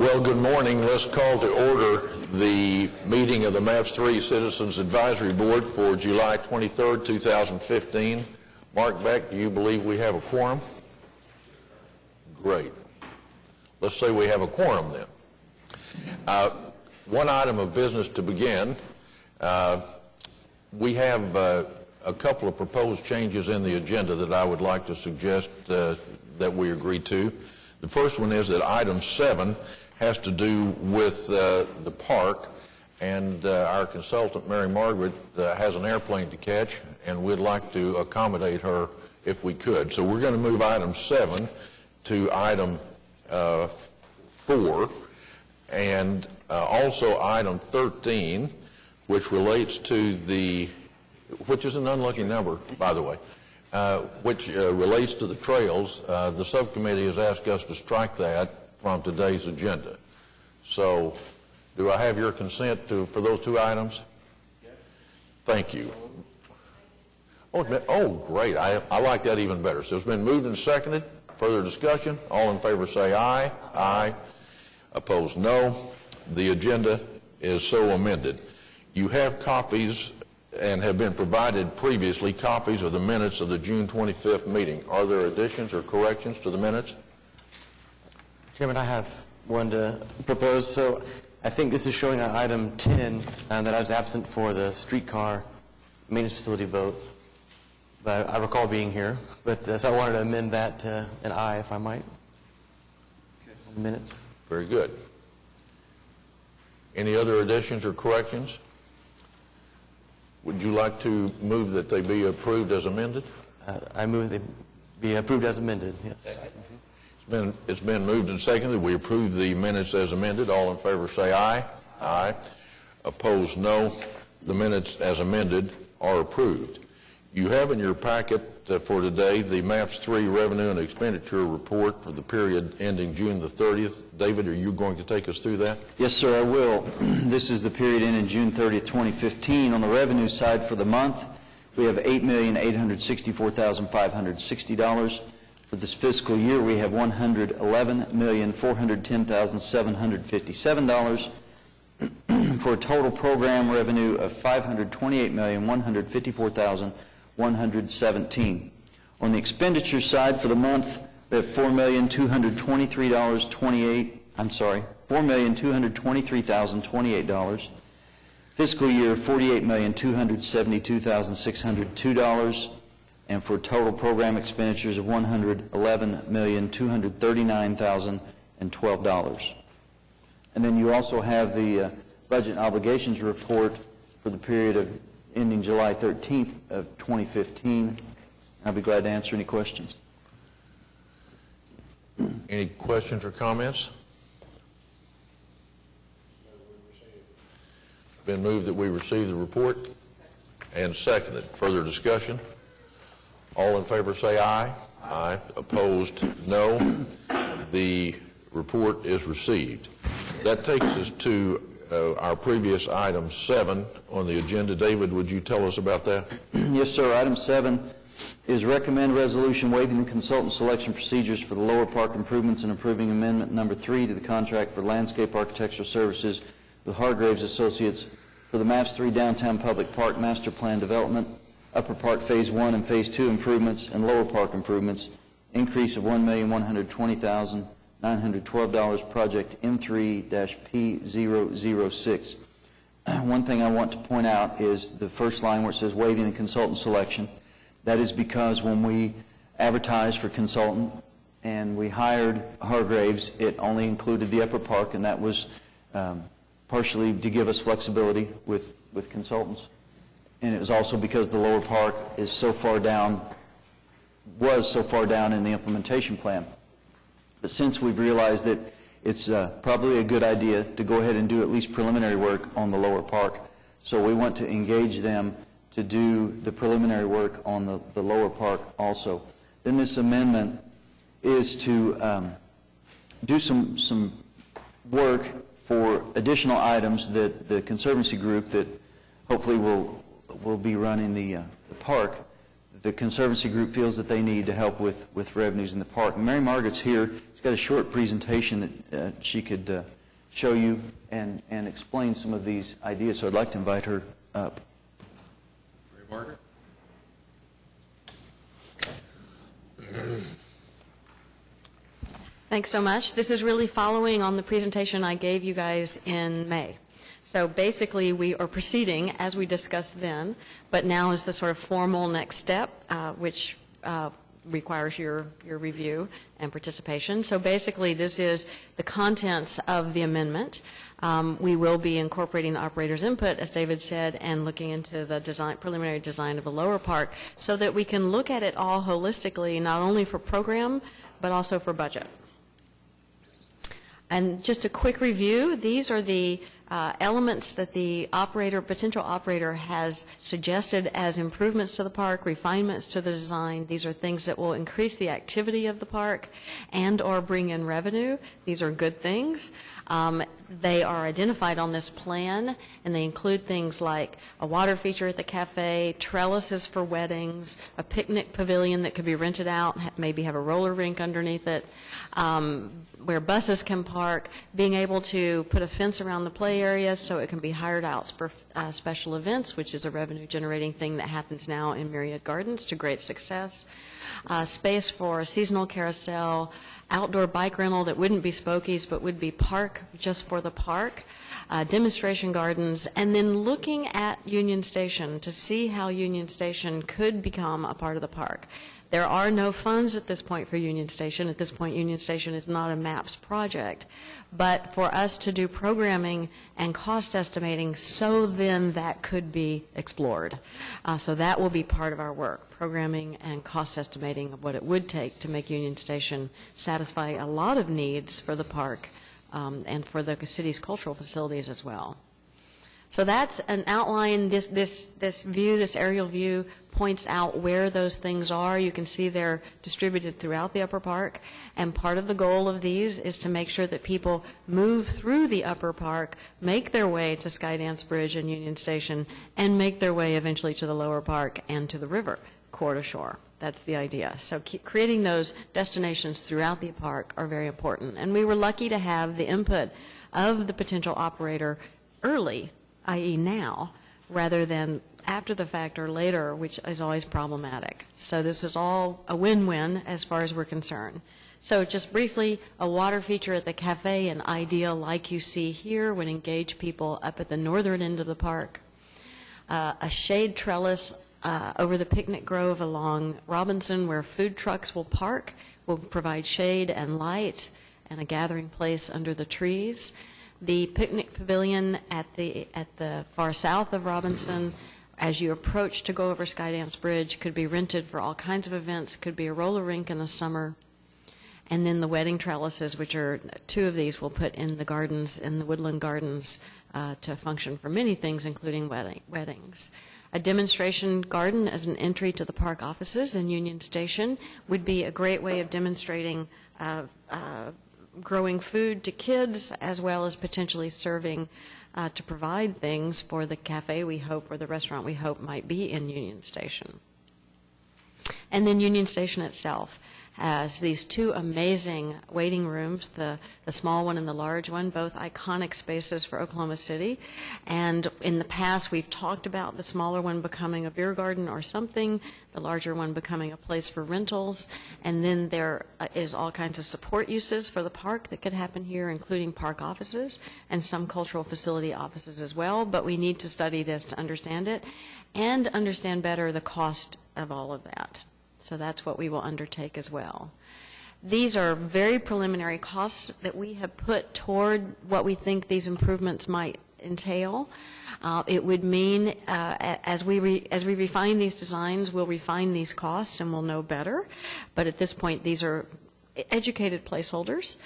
Well, good morning. Let's call to order the meeting of the MAPS 3 Citizens Advisory Board for July 23rd, 2015. Mark Beck, do you believe we have a quorum? Great. Let's say we have a quorum then. One item of business to begin. We have a couple of proposed changes in the agenda that I would like to suggest that we agree to. The first one is that item 7 has to do with the park, and our consultant, Mary Margaret, has an airplane to catch, and we'd like to accommodate her if we could. So we're going to move item 7 to item 4, and also item 13, which relates to which is an unlucky number, by the way, which relates to the trails. The subcommittee has asked us to strike that from today's agenda. So, do I have your consent for those two items? Yes. Thank you. Oh, great. I like that even better. So it's been moved and seconded. Further discussion? All in favor say aye. Aye. Opposed, no. The agenda is so amended. You have copies and have been provided previously copies of the minutes of the June 25th meeting. Are there additions or corrections to the minutes? Chairman, I have one to propose. So I think this is showing on item 10 that I was absent for the streetcar maintenance facility vote. But I recall being here. But so I wanted to amend that to an aye, if I might. Okay. On the minutes. Very good. Any other additions or corrections? Would you like to move that they be approved as amended? I move they be approved as amended, yes. It's been moved and seconded. We approve the minutes as amended. All in favor say aye. Aye. Opposed, no. The minutes as amended are approved. You have in your packet for today the MAPS 3 Revenue and Expenditure Report for the period ending June the 30th. David, are you going to take us through that? Yes, sir, I will. This is the period ending June 30th, 2015. On the revenue side for the month, we have $8,864,560. For this fiscal year, we have $111,410,757 for a total program revenue of $528,154,117. On the expenditure side for the month, we have $4,223,028. Fiscal year, $48,272,602. And for total program expenditures of $111,239,012. And then you also have the budget and obligations report for the period of ending July 13th of 2015. I'll be glad to answer any questions. Any questions or comments? Been moved that we receive the report and seconded. Further discussion? All in favor say aye. Aye. Opposed, no. The report is received. That takes us to our previous item 7 on the agenda. David, would you tell us about that? Yes, sir. Item 7 is recommend resolution waiving the consultant selection procedures for the lower park improvements and approving amendment number 3 to the contract for landscape architectural services with Hargraves Associates for the MAPS 3 Downtown Public Park Master Plan Development, Upper Park Phase 1 and Phase 2 improvements, and Lower Park improvements, increase of $1,120,912, project M3-P006. One thing I want to point out is the first line where it says waiving the consultant selection. That is because when we advertised for consultant and we hired Hargraves, it only included the Upper Park, and that was partially to give us flexibility with consultants. And it was also because the Lower Park was so far down in the implementation plan. But since we've realized that it's probably a good idea to go ahead and do at least preliminary work on the Lower Park, so we want to engage them to do the preliminary work on the Lower Park also. Then this amendment is to do some work for additional items that the Conservancy group that hopefully will be running the park, the Conservancy group feels that they need to help with revenues in the park. And Mary Margaret's here. She's got a short presentation that she could show you and explain some of these ideas. So I'd like to invite her up. Mary Margaret? Thanks so much. This is really following on the presentation I gave you guys in May. So basically, we are proceeding as we discussed then, but now is the sort of formal next step, which requires your review and participation. So basically, this is the contents of the amendment. We will be incorporating the operator's input, as David said, and looking into the preliminary design of the lower park so that we can look at it all holistically, not only for program, but also for budget. And just a quick review, these are the elements that the potential operator has suggested as improvements to the park, refinements to the design. These are things that will increase the activity of the park and or bring in revenue. These are good things. They are identified on this plan, and they include things like a water feature at the cafe, trellises for weddings, a picnic pavilion that could be rented out, maybe have a roller rink underneath it, where buses can park, being able to put a fence around the play area so it can be hired out for special events, which is a revenue-generating thing that happens now in Myriad Gardens to great success. Space for a seasonal carousel, outdoor bike rental that wouldn't be Spokie's but would be park just for the park, demonstration gardens, and then looking at Union Station to see how Union Station could become a part of the park. There are no funds at this point for Union Station. At this point, Union Station is not a MAPS project. But for us to do programming and cost estimating, so then that could be explored. So that will be part of our work, programming and cost estimating of what it would take to make Union Station satisfy a lot of needs for the park and for the city's cultural facilities as well. So that's an outline. This view, this aerial view, points out where those things are. You can see they're distributed throughout the upper park. And part of the goal of these is to make sure that people move through the upper park, make their way to Skydance Bridge and Union Station, and make their way eventually to the lower park and to the river, core to shore. That's the idea. So creating those destinations throughout the park are very important. And we were lucky to have the input of the potential operator early, i.e. now, rather than after the fact or later, which is always problematic. So this is all a win-win as far as we're concerned. So just briefly, a water feature at the cafe, an idea like you see here would engage people up at the northern end of the park. A shade trellis over the picnic grove along Robinson where food trucks will park, will provide shade and light and a gathering place under the trees. The picnic pavilion at the far south of Robinson, as you approach to go over Skydance Bridge, could be rented for all kinds of events. It could be a roller rink in the summer. And then the wedding trellises, which are two of these, we'll put in the gardens, in the woodland gardens, to function for many things, including weddings. A demonstration garden as an entry to the park offices in Union Station would be a great way of demonstrating growing food to kids, as well as potentially serving to provide things for the cafe we hope, or the restaurant we hope might be in Union Station. And then Union Station itself has these two amazing waiting rooms, the small one and the large one, both iconic spaces for Oklahoma City. And in the past, we've talked about the smaller one becoming a beer garden or something, the larger one becoming a place for rentals. And then there is all kinds of support uses for the park that could happen here, including park offices and some cultural facility offices as well. But we need to study this to understand it and understand better the cost of all of that. So that's what we will undertake as well. These are very preliminary costs that we have put toward what we think these improvements might entail. It would mean as we refine these designs, we'll refine these costs and we'll know better. But at this point, these are educated placeholders.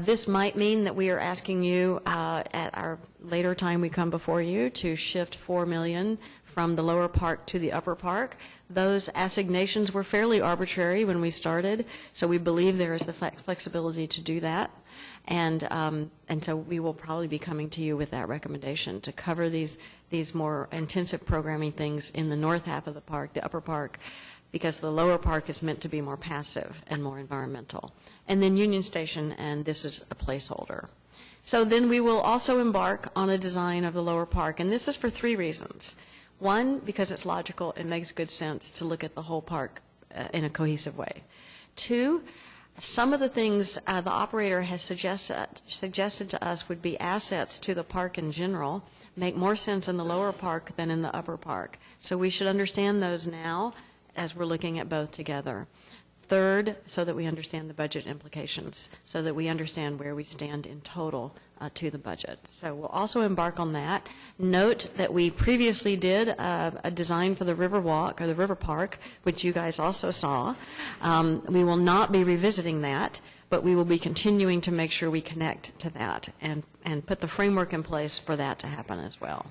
This might mean that we are asking you at our later time we come before you to shift $4 million from the lower park to the upper park. Those assignations were fairly arbitrary when we started, so we believe there is the flexibility to do that. And so we will probably be coming to you with that recommendation to cover these more intensive programming things in the north half of the park, the upper park, because the lower park is meant to be more passive and more environmental. And then Union Station, and this is a placeholder. So then we will also embark on a design of the lower park, and this is for 3 reasons. One, because it's logical, it makes good sense to look at the whole park in a cohesive way. 2, some of the things the operator has suggested to us would be assets to the park in general, make more sense in the lower park than in the upper park. So we should understand those now as we're looking at both together. 3rd, so that we understand the budget implications, so that we understand where we stand in total to the budget. So we'll also embark on that. Note that we previously did a design for the Riverwalk, or the River Park, which you guys also saw. We will not be revisiting that, but we will be continuing to make sure we connect to that and put the framework in place for that to happen as well.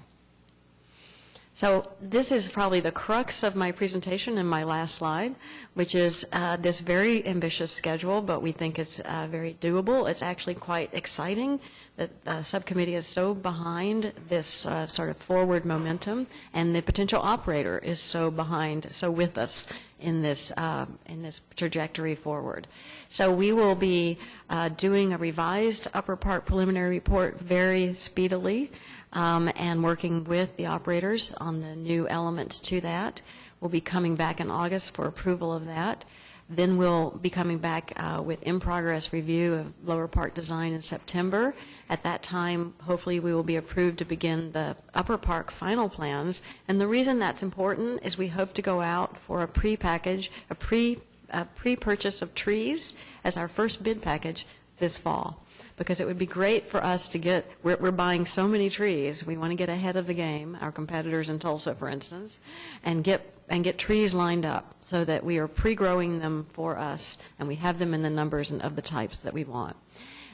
So this is probably the crux of my presentation in my last slide, which is this very ambitious schedule, but we think it's very doable. It's actually quite exciting that the subcommittee is so behind this sort of forward momentum, and the potential operator is so behind, so with us in this trajectory forward. So we will be doing a revised Upper Park preliminary report very speedily, and working with the operators on the new elements to that. We'll be coming back in August for approval of that. Then we'll be coming back with in-progress review of lower park design in September. At that time, hopefully we will be approved to begin the upper park final plans. And the reason that's important is we hope to go out for a pre-package, a pre-purchase of trees as our first bid package this fall. Because it would be great for us to get, we're buying so many trees, we want to get ahead of the game, our competitors in Tulsa, for instance, and get trees lined up so that we are pre-growing them for us and we have them in the numbers and of the types that we want.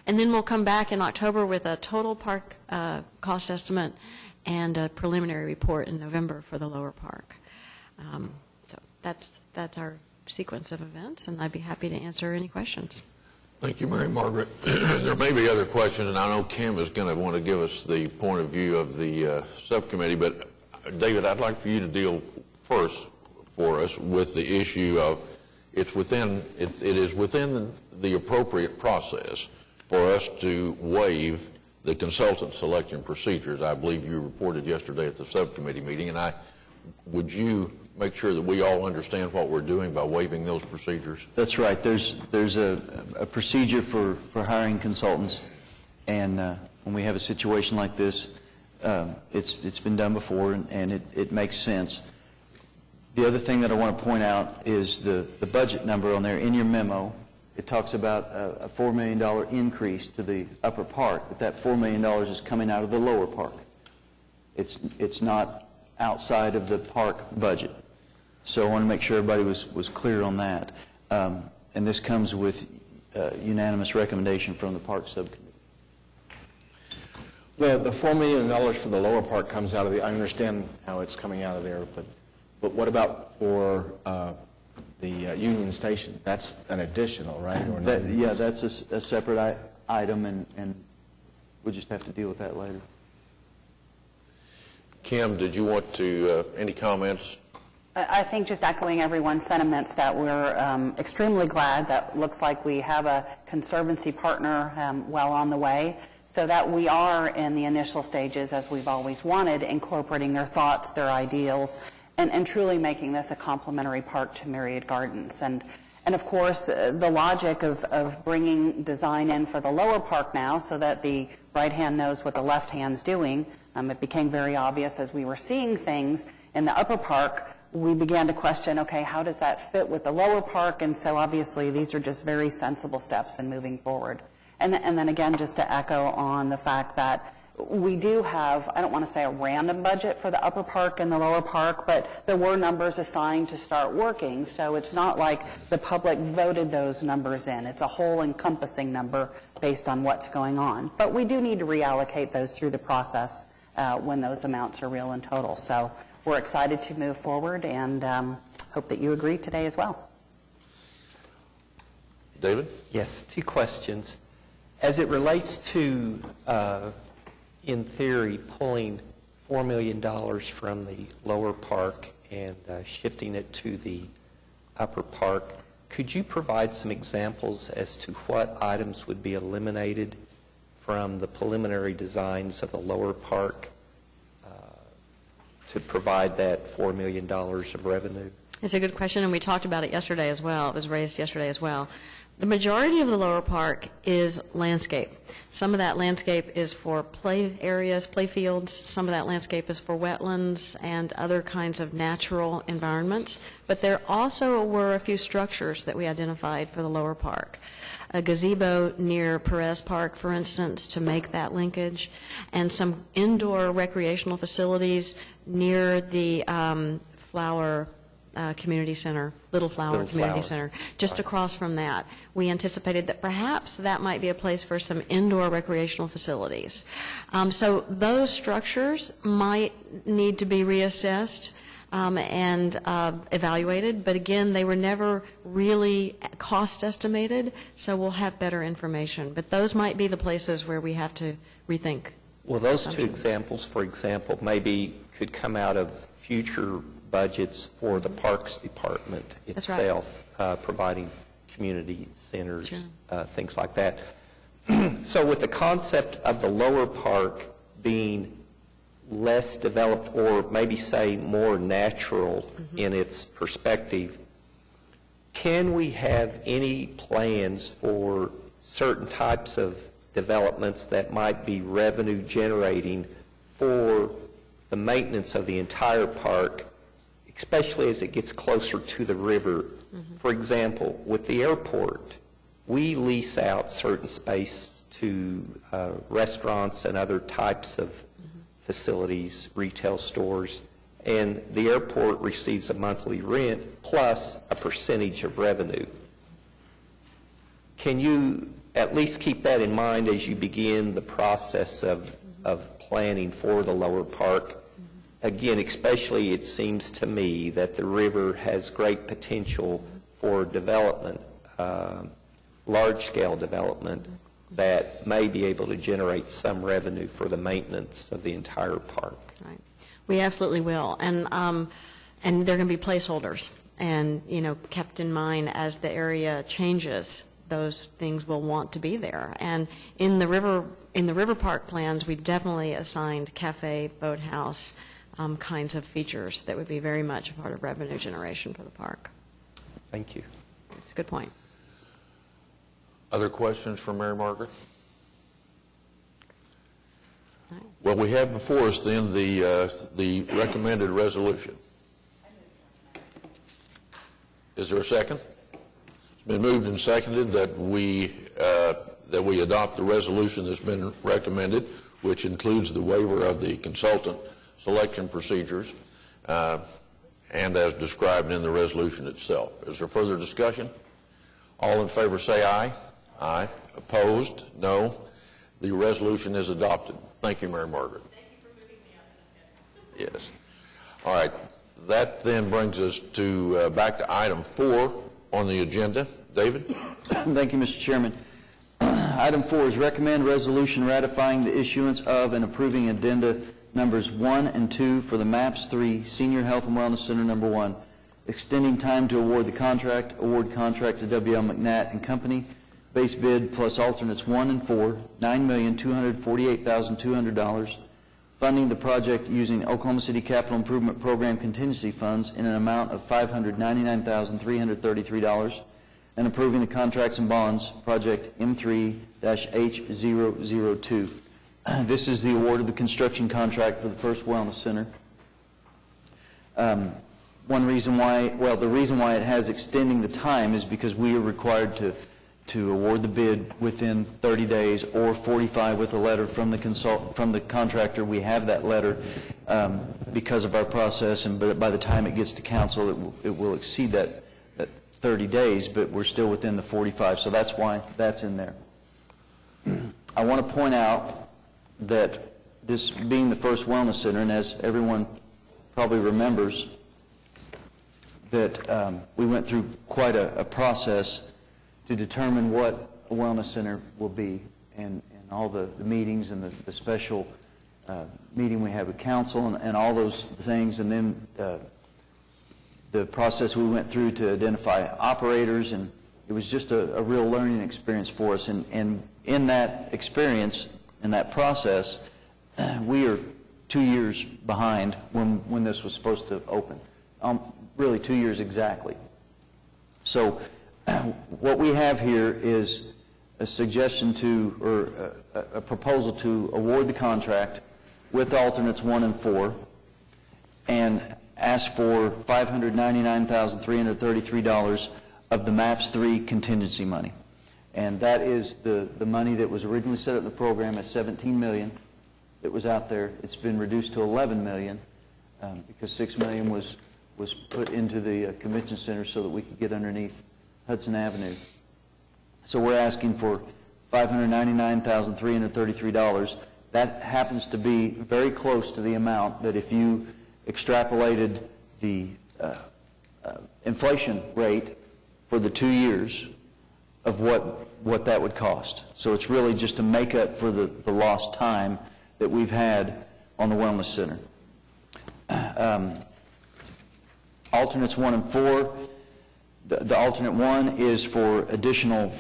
And then we'll come back in October with a total park cost estimate and a preliminary report in November for the lower park. So that's our sequence of events, and I'd be happy to answer any questions. Thank you, Mary Margaret. There may be other questions, and I know Kim is going to want to give us the point of view of the subcommittee, but David, I'd like for you to deal first for us with the issue of it is within the appropriate process for us to waive the consultant selection procedures. I believe you reported yesterday at the subcommittee meeting, and would you make sure that we all understand what we're doing by waiving those procedures? That's right. There's a procedure for hiring consultants, and when we have a situation like this, it's been done before, and it makes sense. The other thing that I want to point out is the budget number on there in your memo. It talks about a $4 million increase to the upper park, but that $4 million is coming out of the lower park. It's not outside of the park budget. So I want to make sure everybody was clear on that. And this comes with unanimous recommendation from the Park Subcommittee. The $4 million for the lower park comes out of I understand how it's coming out of there, but what about for the Union Station? That's an additional, right? Or Yeah, that's a separate item, and we'll just have to deal with that later. Kim, did you want to, any comments? I think just echoing everyone's sentiments that we're extremely glad that looks like we have a Conservancy partner well on the way, so that we are in the initial stages, as we've always wanted, incorporating their thoughts, their ideals, and truly making this a complementary park to Myriad Gardens. And of course, the logic of bringing design in for the lower park now so that the right hand knows what the left hand's doing, it became very obvious as we were seeing things in the upper park. We began to question, okay, how does that fit with the lower park? And so obviously these are just very sensible steps in moving forward. And then again, just to echo on the fact that we do have, I don't want to say a random budget for the upper park and the lower park, but there were numbers assigned to start working. So it's not like the public voted those numbers in. It's a whole encompassing number based on what's going on. But we do need to reallocate those through the process when those amounts are real and total. So we're excited to move forward, and hope that you agree today as well. David? Yes, 2 questions. As it relates to, in theory, pulling $4 million from the lower park and shifting it to the Upper Park. Could you provide some examples as to what items would be eliminated from the preliminary designs of the Lower Park to provide that $4 million of revenue? It's a good question, and we talked about it yesterday as well. It was raised yesterday as well. The majority of the lower park is landscape. Some of that landscape is for play areas, play fields. Some of that landscape is for wetlands and other kinds of natural environments. But there also were a few structures that we identified for the lower park. A gazebo near Perez Park, for instance, to make that linkage, and some indoor recreational facilities near the Flower Community Center, Little Flower Community Center, just across from that. We anticipated that perhaps that might be a place for some indoor recreational facilities. So those structures might need to be reassessed and evaluated, but again, they were never really cost estimated, so we'll have better information. But those might be the places where we have to rethink. Well, those two assumptions. examples, for example, maybe could come out of future budgets for the Parks Department That's right. itself, providing community centers, Sure. Things like that. So with the concept of the lower park being less developed, or maybe say more natural in its perspective, can we have any plans for certain types of developments that might be revenue generating for the maintenance of the entire park, especially as it gets closer to the river? For example, with the airport, we lease out certain space to restaurants and other types of facilities, retail stores, and the airport receives a monthly rent plus a percentage of revenue. Can you at least keep that in mind as you begin the process of planning for the lower park? Again, especially it seems to me that the river has great potential for development, large-scale development, that may be able to generate some revenue for the maintenance of the entire park. Right. We absolutely will. And there are going to be placeholders, and, kept in mind as the area changes, those things will want to be there. And in the river park plans, we definitely assigned cafe, boathouse, kinds of features that would be very much a part of revenue generation for the park. Thank you. It's a good point. Other questions for Mary Margaret? All right. Well, we have before us then the recommended resolution. Is there a second? It's been moved and seconded that we adopt the resolution that's been recommended, which includes the waiver of the consultant selection procedures, and as described in the resolution itself. Is there further discussion? All in favor say aye. Aye. Opposed? No. The resolution is adopted. Thank you, Mary Margaret. Thank you for moving me up in a schedule. Yes. All right. That then brings us to back to item 4 on the agenda. David? Thank you, Mr. Chairman. Item 4 is recommend resolution ratifying the issuance of and approving addenda numbers 1 and 2 for the MAPS 3 Senior Health and Wellness Center number 1, extending time to award award contract to W.L. McNatt and Company, base bid plus alternates 1 and 4, $9,248,200, funding the project using Oklahoma City Capital Improvement Program contingency funds in an amount of $599,333, and approving the contracts and bonds, project M3-H002. This is the award of the construction contract for the first wellness center. The reason why it has extending the time is because we are required to award the bid within 30 days or 45 with a letter from the contractor. We have that letter because of our process, but by the time it gets to council, it will exceed that 30 days, but we're still within the 45, so that's why that's in there. I want to point out that this being the first wellness center, and as everyone probably remembers, that we went through quite a process to determine what a wellness center will be, and all the meetings and the special meeting we have with council and all those things, and then the process we went through to identify operators, and it was just a real learning experience for us. And in that experience, in that process, we are 2 years behind when this was supposed to open. Really 2 years exactly. So what we have here is a suggestion to, or a proposal to award the contract with alternates 1 and 4 and ask for $599,333 of the MAPS 3 contingency money. And that is the money that was originally set up in the program as $17 million that was out there. It's been reduced to $11 million because $6 million was put into the convention center so that we could get underneath Hudson Avenue. So we're asking for $599,333. That happens to be very close to the amount that if you extrapolated the inflation rate for the 2 years of what that would cost. So it's really just to make up for the lost time that we've had on the Wellness Center. Alternates 1 and 4, the alternate 1 is for additional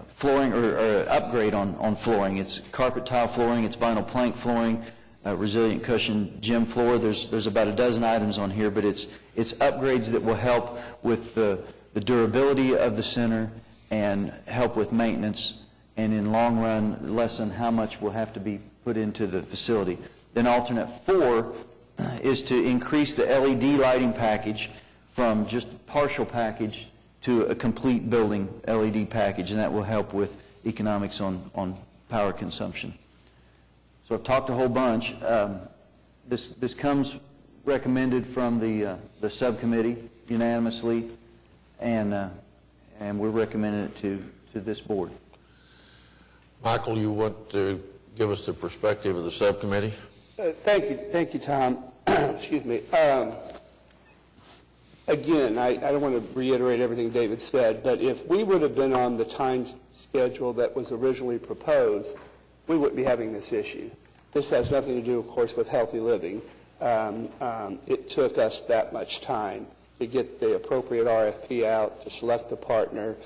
flooring or upgrade on flooring. It's carpet tile flooring, it's vinyl plank flooring, resilient cushion gym floor. There's about a dozen items on here, but it's upgrades that will help with the durability of the center and help with maintenance, and in long run lessen how much will have to be put into the facility. Then alternate 4 is to increase the LED lighting package from just a partial package to a complete building LED package, and that will help with economics on power consumption. So I've talked a whole bunch. This comes recommended from the subcommittee unanimously, and we're recommending it to this board. Michael, you want to give us the perspective of the subcommittee? Thank you, Tom. Excuse me. Again, I don't want to reiterate everything David said, but if we would have been on the time schedule that was originally proposed, we wouldn't be having this issue. This has nothing to do, of course, with healthy living. It took us that much time to get the appropriate RFP out, to select the partner,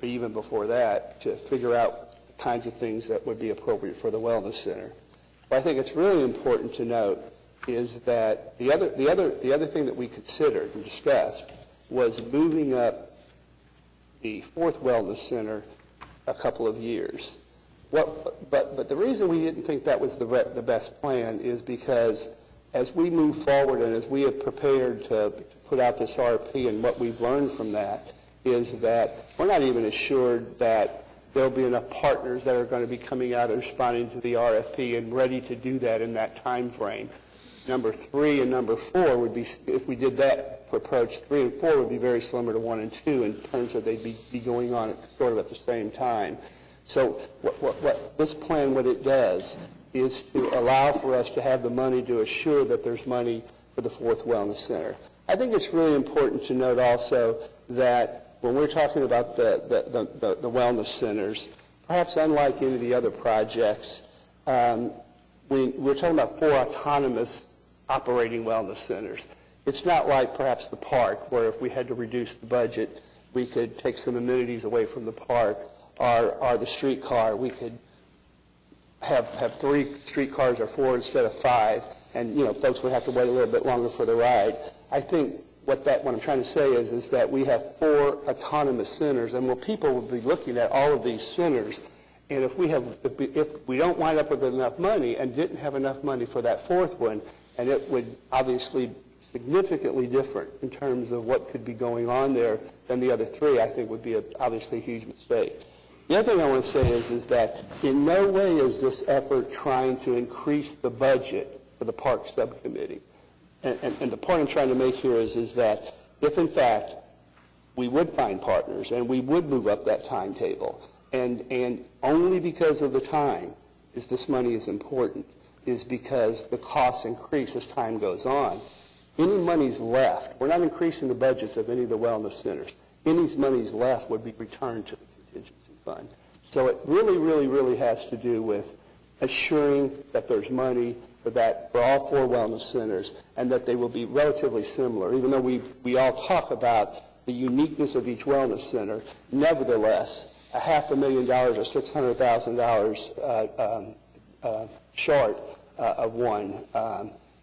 even before that, to figure out the kinds of things that would be appropriate for the Wellness Center. But I think it's really important to note is that the other thing that we considered and discussed was moving up the 4th Wellness Center a couple of years. But the reason we didn't think that was the best plan is because as we move forward and as we have prepared to put out this RFP, and what we've learned from that is that we're not even assured that there'll be enough partners that are going to be coming out and responding to the RFP and ready to do that in that time frame. Number 3 and number 4 would be, if we did that approach, 3 and 4 would be very similar to 1 and 2 in terms of they'd be going on sort of at the same time. So what this plan, what it does, is to allow for us to have the money to assure that there's money for the 4th Wellness Center. I think it's really important to note also that when we're talking about the wellness centers, perhaps unlike any of the other projects, we're talking about 4 autonomous operating wellness centers. It's not like perhaps the park, where if we had to reduce the budget, we could take some amenities away from the park, or the streetcar. We could have 3 streetcars or 4 instead of 5, and folks would have to wait a little bit longer for the ride. I think what I'm trying to say is that we have 4 autonomous centers, and people will be looking at all of these centers, and if we don't wind up with enough money and didn't have enough money for that 4th one, and it would obviously significantly different in terms of what could be going on there than the other 3, I think would be obviously a huge mistake. The other thing I want to say is that in no way is this effort trying to increase the budget for the Park Subcommittee. And the point I'm trying to make here is that if, in fact, we would find partners and we would move up that timetable, and only because of the time is this money is important, is because the costs increase as time goes on. Any monies left, we're not increasing the budgets of any of the wellness centers. Any monies left would be returned to the contingency fund. So it really, really, really has to do with assuring that there's money for all 4 wellness centers, and that they will be relatively similar. Even though we all talk about the uniqueness of each wellness center, nevertheless, $500,000 or $600,000 short of one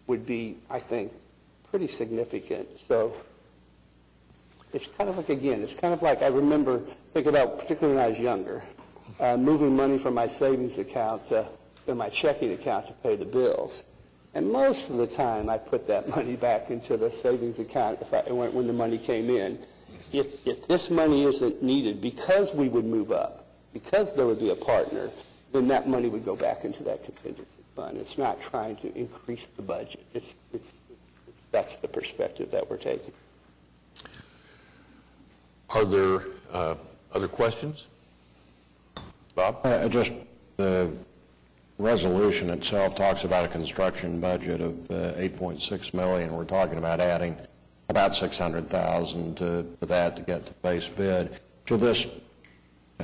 would be, I think, pretty significant. So it's kind of like, again, it's kind of like I remember, think about, particularly when I was younger, moving money from my savings account to my checking account to pay the bills. And most of the time, I put that money back into the savings account when the money came in. If this money isn't needed, because we would move up, because there would be a partner, then that money would go back into that contingency fund. It's not trying to increase the budget. That's the perspective that we're taking. Are there other questions? Bob? Just the resolution itself talks about a construction budget of $8.6 million. We're talking about adding about $600,000 to that to get to the base bid. So this,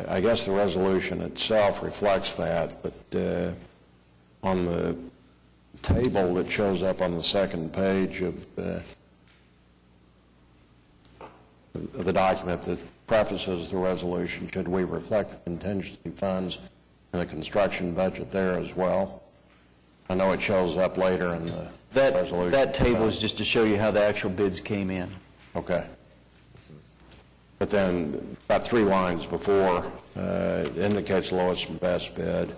I guess the resolution itself reflects that, but on the table that shows up on the second page of the document that prefaces the resolution, should we reflect the contingency funds in the construction budget there as well? I know it shows up later in the resolution. That table is just to show you how the actual bids came in. Okay. But then about 3 lines before, it indicates lowest and best bid,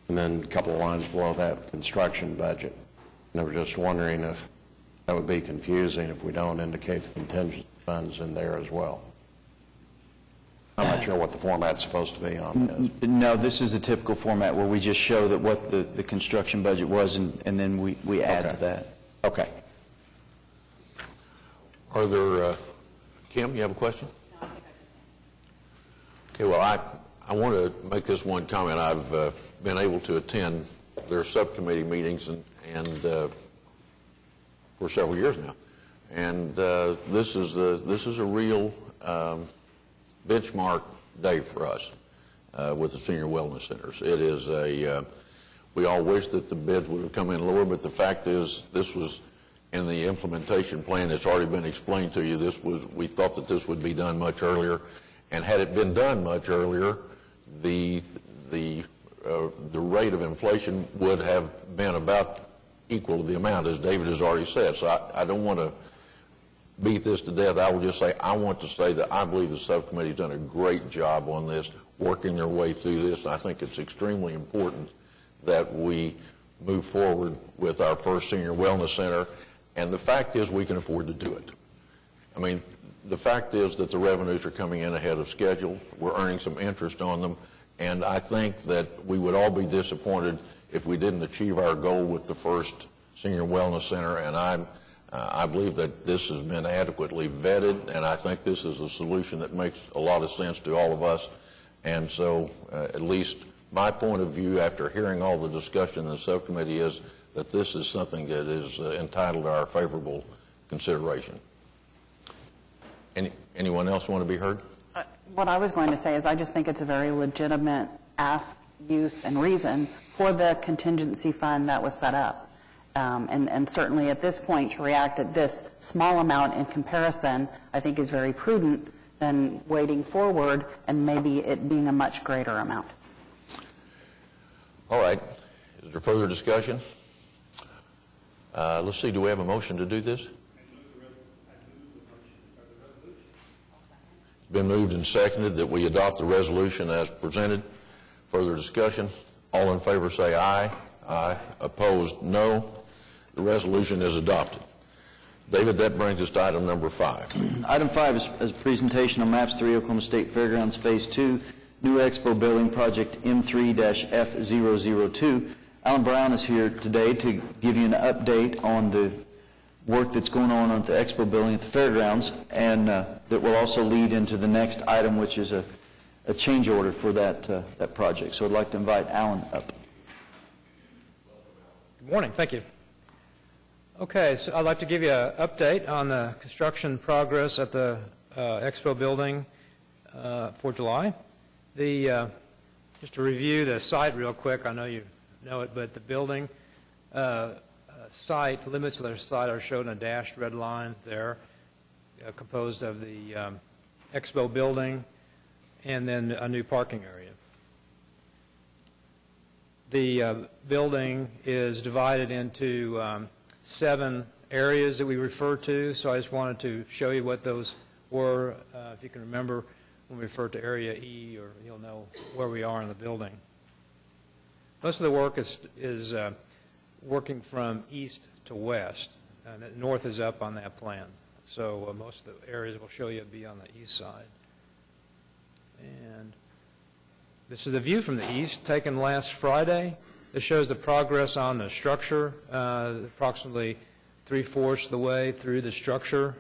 and then a couple of lines below that, construction budget. And I was just wondering if that would be confusing if we don't indicate the contingency funds in there as well. I'm not sure what the format's supposed to be on this. No, this is the typical format where we just show that what the construction budget was, and then we add to that. Okay. Are there, Kim, you have a question? Okay, well, I want to make this one comment. I've been able to attend their subcommittee meetings and for several years now. And this is a real benchmark day for us with the senior wellness centers. It is we all wish that the bids would have come in lower, but the fact is this was in the implementation plan. It's already been explained to you. We thought that this would be done much earlier, and had it been done much earlier, the rate of inflation would have been about equal to the amount, as David has already said. So I don't want to beat this to death. I will just say I want to say that I believe the subcommittee's done a great job on this, working their way through this. And I think it's extremely important that we move forward with our first senior wellness center. And the fact is we can afford to do it. I mean, the fact is that the revenues are coming in ahead of schedule. We're earning some interest on them. And I think that we would all be disappointed if we didn't achieve our goal with the first senior wellness center. And I believe that this has been adequately vetted, and I think this is a solution that makes a lot of sense to all of us. And so at least my point of view after hearing all the discussion in the subcommittee is that this is something that is entitled to our favorable consideration. Anyone else want to be heard? What I was going to say is I just think it's a very legitimate ask, use, and reason for the contingency fund that was set up. And certainly at this point to react at this small amount in comparison, I think is very prudent than waiting forward and maybe it being a much greater amount. All right. Is there further discussion? Let's see, do we have a motion to do this? It's been moved and seconded that we adopt the resolution as presented. Further discussion? All in favor say aye. Aye. Opposed, no. The resolution is adopted. David, that brings us to item number 5. Item 5 is a presentation on Maps 3 Oklahoma State Fairgrounds Phase 2, New Expo Building Project M3-F002. Alan Brown is here today to give you an update on the work that's going on at the Expo Building at the Fairgrounds, and that will also lead into the next item, which is a change order for that project. So I'd like to invite Alan up. Good morning. Thank you. Okay, so I'd like to give you an update on the construction progress at the Expo Building for July. Just to review the site real quick, I know you know it, but the building site, limits of their site are shown in a dashed red line there, composed of the Expo building and then a new parking area. The building is divided into 7 areas that we refer to, so I just wanted to show you what those were. If you can remember, when we refer to Area E, or you'll know where we are in the building. Most of the work is working from east to west, and north is up on that plan. So most of the areas we'll show you will be on the east side. And this is a view from the east taken last Friday. This shows the progress on the structure, approximately 3/4 of the way through the structure.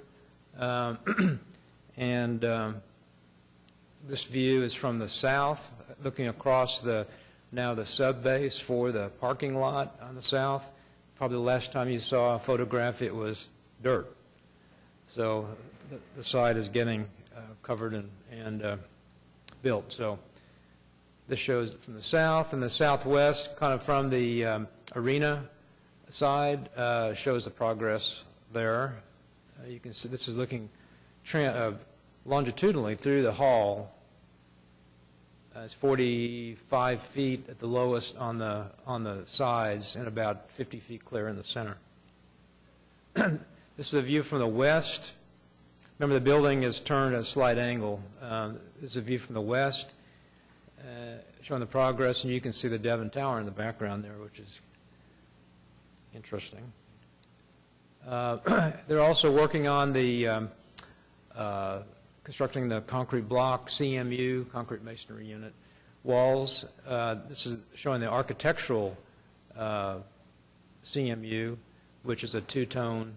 This view is from the south, looking across now the sub-base for the parking lot on the south. Probably the last time you saw a photograph, it was dirt. So the site is getting covered and built. So this shows from the south, and the southwest, kind of from the arena side, shows the progress there. You can see this is looking longitudinally through the hall. It's 45 feet at the lowest on the sides and about 50 feet clear in the center. This is a view from the west. Remember, the building is turned at a slight angle. This is a view from the west, showing the progress, and you can see the Devon Tower in the background there, which is interesting. They're also working on the constructing the concrete block, CMU, concrete masonry unit, walls. This is showing the architectural CMU, which is a two-tone,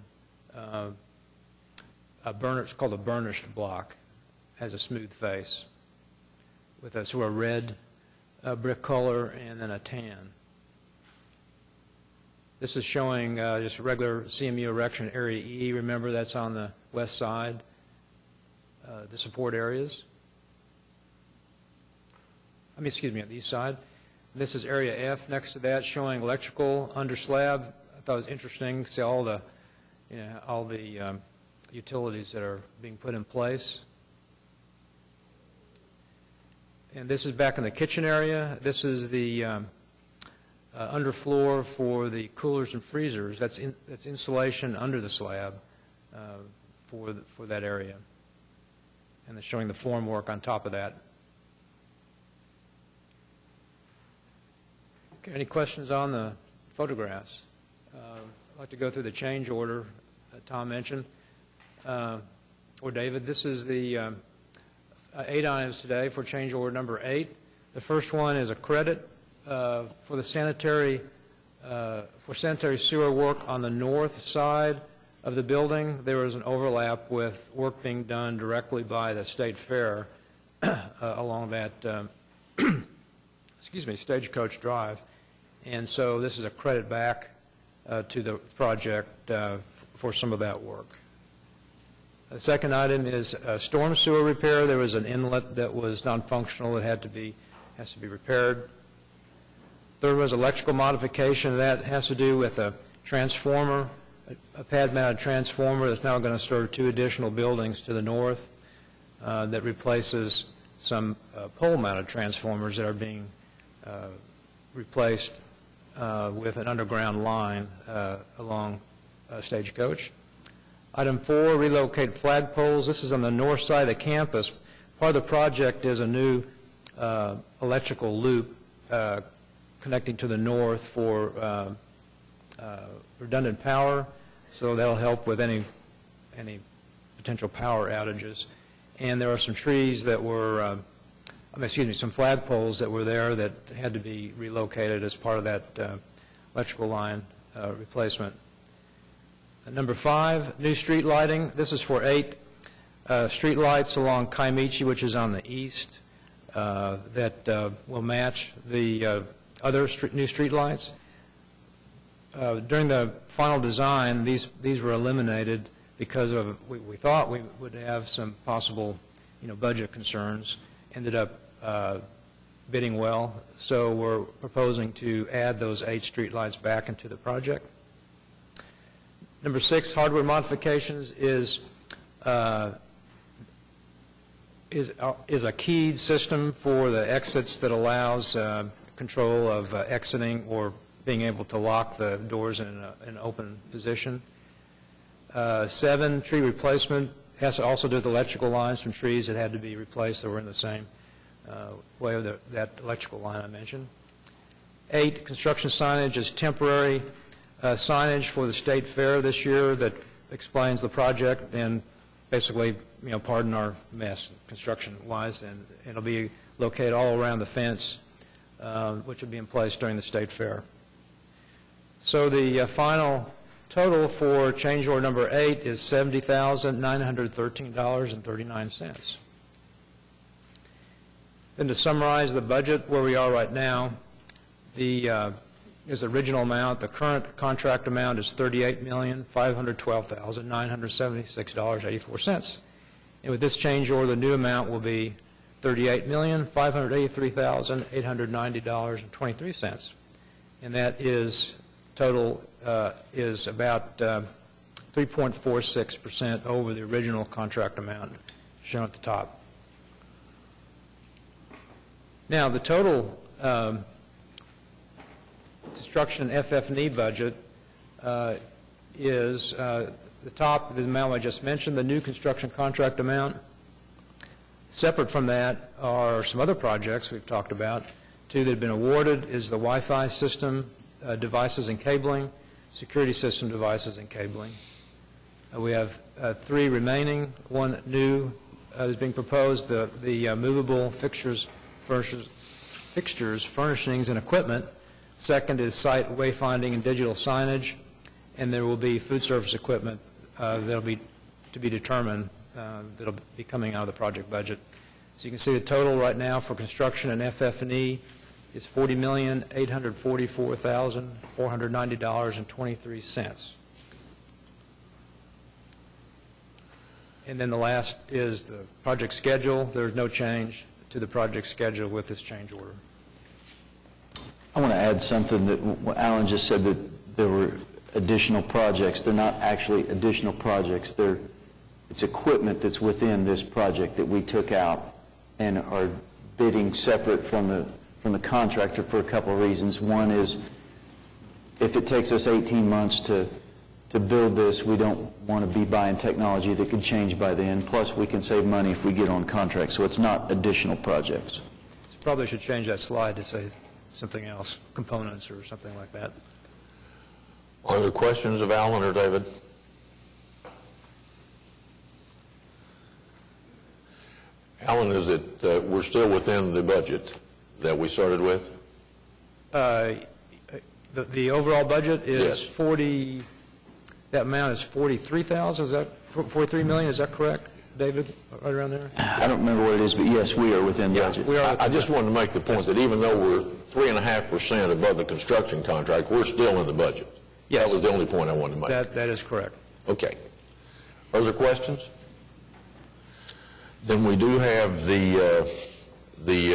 it's called a burnished block, has a smooth face with a sort of red brick color and then a tan. This is showing just regular CMU erection, Area E. Remember, that's on the west side, the support areas. On the east side. This is Area F next to that, showing electrical under slab. I thought it was interesting to see all the utilities that are being put in place. And this is back in the kitchen area. This is the underfloor for the coolers and freezers. That's insulation under the slab for that area. And they're showing the formwork on top of that. Okay, any questions on the photographs? I'd like to go through the change order that Tom mentioned, or David. This is the 8 items today for change order number 8. The first one is a credit for the sanitary sewer work on the north side of the building. There was an overlap with work being done directly by the State Fair along that Stagecoach Drive. And so this is a credit back to the project for some of that work. The second item is storm sewer repair. There was an inlet that was non-functional that has to be repaired. Third was electrical modification. That has to do with a transformer, a pad-mounted transformer that's now going to serve 2 additional buildings to the north that replaces some pole-mounted transformers that are being replaced with an underground line along Stagecoach. Item 4, relocate flagpoles. This is on the north side of the campus. Part of the project is a new electrical loop connecting to the north for redundant power, so that'll help with any potential power outages. And there are some trees that were, some flagpoles that were there that had to be relocated as part of that electrical line replacement. Number 5, new street lighting. This is for 8 street lights along Kaimichi, which is on the east, that will match the other new street lights. During the final design, these were eliminated because of we thought we would have some possible budget concerns. Ended up bidding well, so we're proposing to add those 8 streetlights back into the project. Number 6, hardware modifications is a keyed system for the exits that allows control of exiting or being able to lock the doors in an open position. 7, tree replacement has to also do with electrical lines from trees that had to be replaced that were in the same way of that electrical line I mentioned. 8, construction signage is temporary signage for the state fair this year that explains the project and basically, pardon our mess construction-wise, and it'll be located all around the fence, which will be in place during the state fair. So the final total for change order number 8 is $70,913.39. Then to summarize the budget where we are right now, is original amount, the current contract amount is $38,512,976.84. And with this change order, the new amount will be $38,583,890.23. And that is, total is about 3.46% over the original contract amount shown at the top. Now, the total construction FF&E budget is the top of the amount I just mentioned, the new construction contract amount. Separate from that are some other projects we've talked about. 2 that have been awarded is the Wi-Fi system devices and cabling, security system devices and cabling. We have 3 remaining. 1 new is being proposed, the movable fixtures, furnishings, and equipment. 2nd is site wayfinding and digital signage, and there will be food service equipment that'll be to be determined that'll be coming out of the project budget. So you can see the total right now for construction and FF&E is $40,844,490.23. And then the last is the project schedule. There's no change to the project schedule with this change order. I want to add something that Alan just said, that there were additional projects. They're not actually additional projects. It's equipment that's within this project that we took out and are bidding separate from the contractor for a couple of reasons. One is, if it takes us 18 months to build this, we don't want to be buying technology that could change by then. Plus, we can save money if we get on contract. So it's not additional projects. Probably should change that slide to say something else, components or something like that. Are there questions of Alan or David? Alan, is it we're still within the budget that we started with? The overall budget is Yes. 40. That amount is 43,000. Is that 43 million? Is that correct, David? Right around there. I don't remember what it is, but yes, we are within budget. We are. I just wanted to make the point that even though we're 3.5% above the construction contract, we're still in the budget. Yes. That was the only point I wanted to make. That is correct. Okay. Other questions? Then we do have the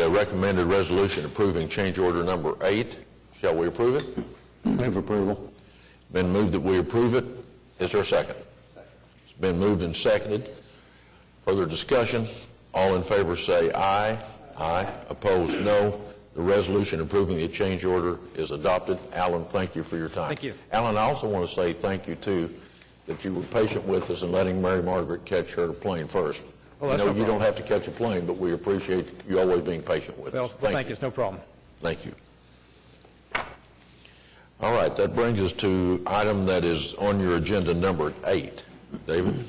recommended resolution approving change order number 8. Shall we approve it? Move approval. Been moved that we approve it. Is there a second? Second. It's been moved and seconded. Further discussion? All in favor say aye. Aye. Opposed, no. The resolution approving the change order is adopted. Alan, thank you for your time. Thank you. Alan, I also want to say thank you, too, that you were patient with us in letting Mary Margaret catch her plane first. Oh, that's I know no you problem. don't have to catch a plane, but we appreciate you always being patient with Well, us. thank you. It's no problem. Thank you. All right, that brings us to item that is on your agenda, number 8. David?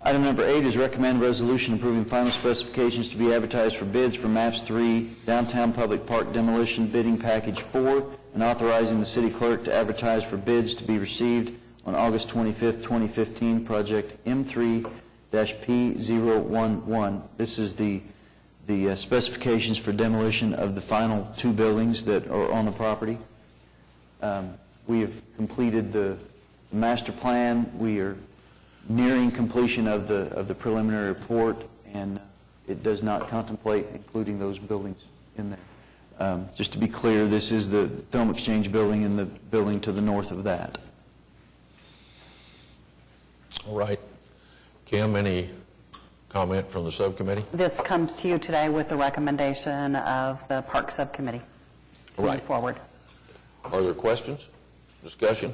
Item number 8 is recommend resolution approving final specifications to be advertised for bids for MAPS 3 Downtown Public Park Demolition Bidding Package 4 and authorizing the city clerk to advertise for bids to be received on August 25th, 2015, project M3-P011. This is the specifications for demolition of the final 2 buildings that are on the property. We have completed the master plan. We are nearing completion of the preliminary report, and it does not contemplate including those buildings in there. Just to be clear, this is the Film Exchange building and the building to the north of that. All right. Kim, any comment from the subcommittee? This comes to you today with the recommendation of the Park Subcommittee to Right. move forward. Are there questions, discussion?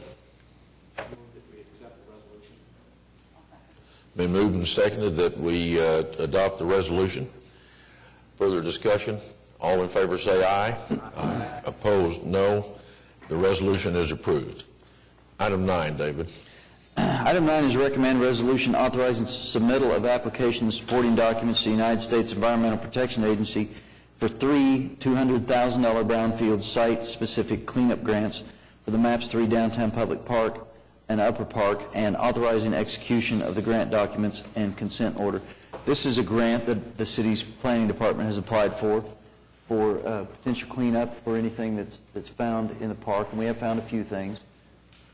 Been moved and seconded that we adopt the resolution. Further discussion? All in favor say aye. Aye. Opposed, no. The resolution is approved. Item 9, David. Item 9 is recommend resolution authorizing submittal of applications and supporting documents to the United States Environmental Protection Agency for 3 $200,000 brownfield site-specific cleanup grants for the MAPS 3 Downtown Public Park and Upper Park, and authorizing execution of the grant documents and consent order. This is a grant that the city's planning department has applied for potential cleanup for anything that's found in the park, and we have found a few things.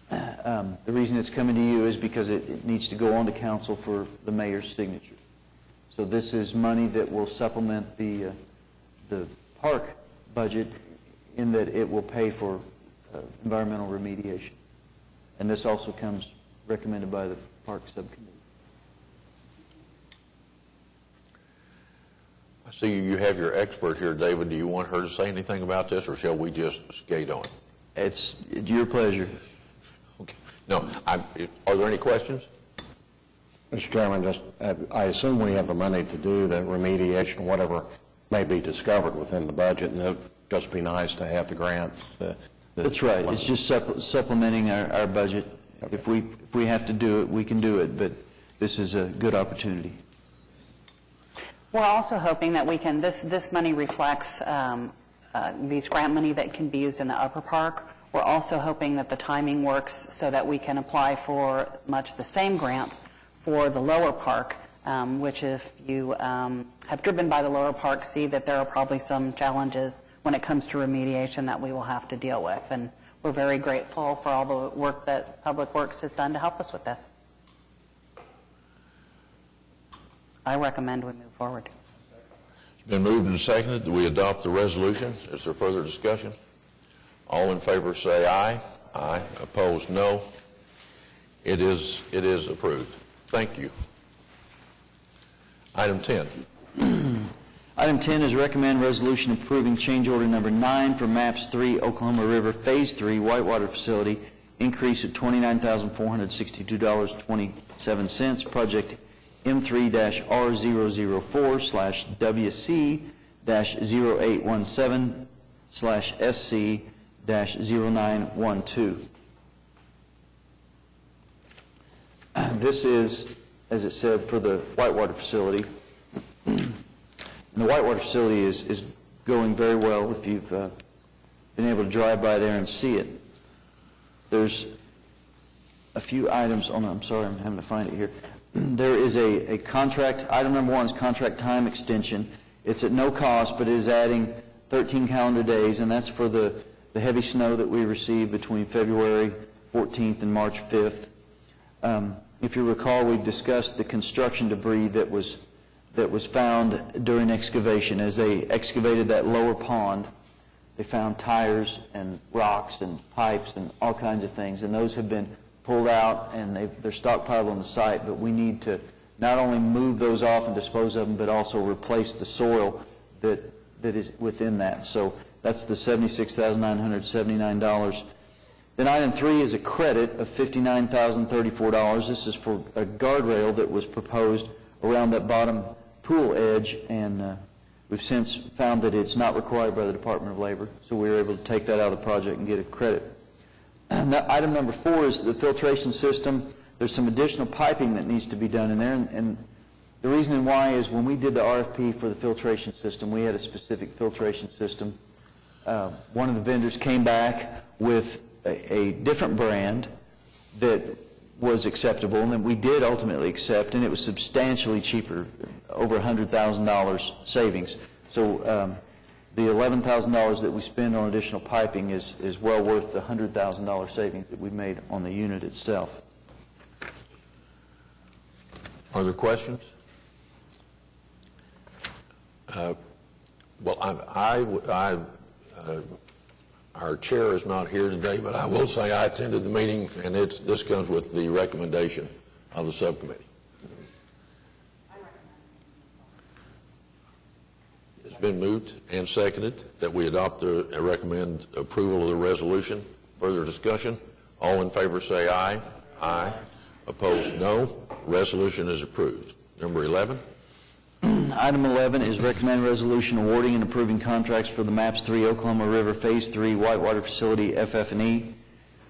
The reason it's coming to you is because it needs to go on to council for the mayor's signature. So this is money that will supplement the park budget in that it will pay for environmental remediation. And this also comes recommended by the Park Subcommittee. I see you have your expert here, David. Do you want her to say anything about this, or shall we just skate on? It's your pleasure. Okay. No, are there any questions? Mr. Chairman, I assume we have the money to do the remediation, whatever may be discovered within the budget, and it would just be nice to have the grants. That's right. It's just supplementing our budget. If we have to do it, we can do it, but this is a good opportunity. We're also hoping that we can, this money reflects these grant money that can be used in the Upper Park. We're also hoping that the timing works so that we can apply for much the same grants for the Lower Park, which if you have driven by the Lower Park, see that there are probably some challenges when it comes to remediation that we will have to deal with. And we're very grateful for all the work that Public Works has done to help us with this. I recommend we move forward. It's been moved and seconded that we adopt the resolution. Is there further discussion? All in favor say aye. Aye. Opposed, no. It is approved. Thank you. Item 10. Item 10 is recommend resolution approving change order number 9 for MAPS 3 Oklahoma River Phase 3 Whitewater Facility, increase of $29,462.27, project M3-R004/WC-0817/SC-0912. This is, as it said, for the Whitewater facility. And the Whitewater facility is going very well if you've been able to drive by there and see it. There's a few items on, I'm sorry, I'm having to find it here. There is a contract, item number 1 is contract time extension. It's at no cost, but it is adding 13 calendar days, and that's for the heavy snow that we received between February 14th and March 5th. If you recall, we discussed the construction debris that was found during excavation. As they excavated that lower pond, they found tires and rocks and pipes and all kinds of things, and those have been pulled out and they're stockpiled on the site, but we need to not only move those off and dispose of them, but also replace the soil that is within that. So that's the $76,979. Then item 3 is a credit of $59,034. This is for a guardrail that was proposed around that bottom pool edge, and we've since found that it's not required by the Department of Labor, so we were able to take that out of the project and get a credit. And item number 4 is the filtration system. There's some additional piping that needs to be done in there, and the reason why is when we did the RFP for the filtration system, we had a specific filtration system. One of the vendors came back with a different brand that was acceptable, and that we did ultimately accept, and it was substantially cheaper, over $100,000 savings. So the $11,000 that we spend on additional piping is well worth the $100,000 savings that we made on the unit itself. Are there questions? Well, I Our chair is not here today, but I will say I attended the meeting, and this comes with the recommendation of the subcommittee. It's been moved and seconded that we adopt recommend approval of the resolution. Further discussion? All in favor say aye. Aye. Opposed, no. Resolution is approved. Number 11. Item 11 is recommend resolution awarding and approving contracts for the MAPS 3 Oklahoma River Phase 3 Whitewater Facility FF&E